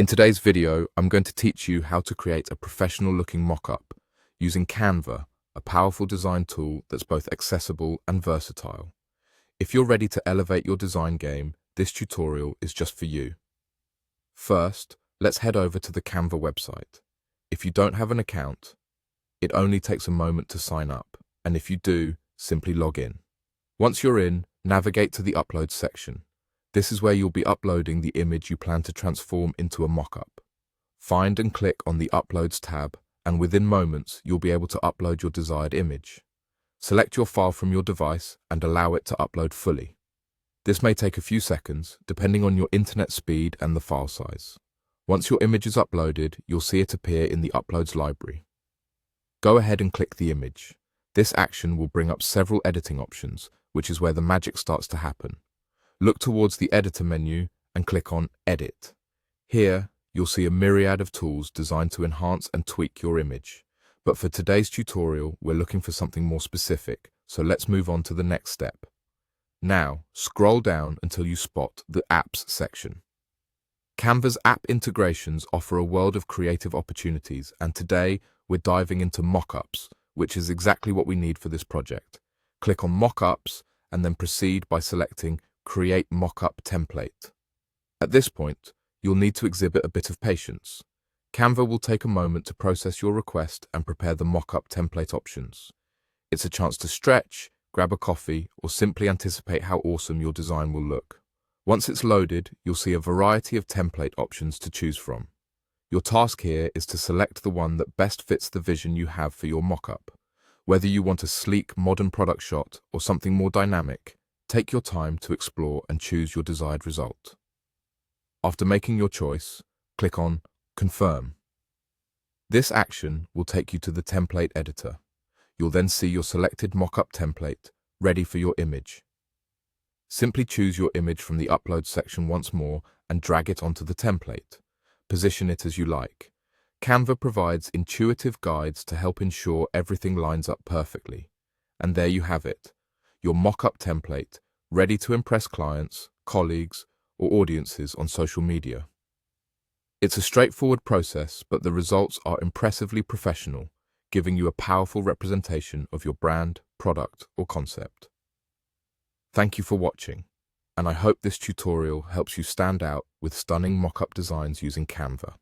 In today's video, I'm going to teach you how to create a professional-looking mock-up using Canva, a powerful design tool that's both accessible and versatile. If you're ready to elevate your design game, this tutorial is just for you. First, let's head over to the Canva website. If you don't have an account, it only takes a moment to sign up, and if you do, simply log in. Once you're in, navigate to the Upload section. This is where you'll be uploading the image you plan to transform into a mock-up. Find and click on the Uploads tab, and within moments, you'll be able to upload your desired image. Select your file from your device and allow it to upload fully. This may take a few seconds, depending on your internet speed and the file size. Once your image is uploaded, you'll see it appear in the Uploads library. Go ahead and click the image. This action will bring up several editing options, which is where the magic starts to happen. Look towards the Editor menu and click on Edit. Here, you'll see a myriad of tools designed to enhance and tweak your image. But for today's tutorial, we're looking for something more specific, so let's move on to the next step. Now, scroll down until you spot the Apps section. Canva's app integrations offer a world of creative opportunities, and today we're diving into mockups, which is exactly what we need for this project. Click on Mockups and then proceed by selecting Create Mockup Template. At this point, you'll need to exhibit a bit of patience. Canva will take a moment to process your request and prepare the mockup template options. It's a chance to stretch, grab a coffee, or simply anticipate how awesome your design will look. Once it's loaded, you'll see a variety of template options to choose from. Your task here is to select the one that best fits the vision you have for your mockup. Whether you want a sleek, modern product shot or something more dynamic, take your time to explore and choose your desired result. After making your choice, click on Confirm. This action will take you to the template editor. You'll then see your selected mockup template ready for your image. Simply choose your image from the Upload section once more and drag it onto the template. Position it as you like. Canva provides intuitive guides to help ensure everything lines up perfectly. And there you have it, your mock-up template, ready to impress clients, colleagues, or audiences on social media. It's a straightforward process, but the results are impressively professional, giving you a powerful representation of your brand, product, or concept. Thank you for watching, and I hope this tutorial helps you stand out with stunning mock-up designs using Canva.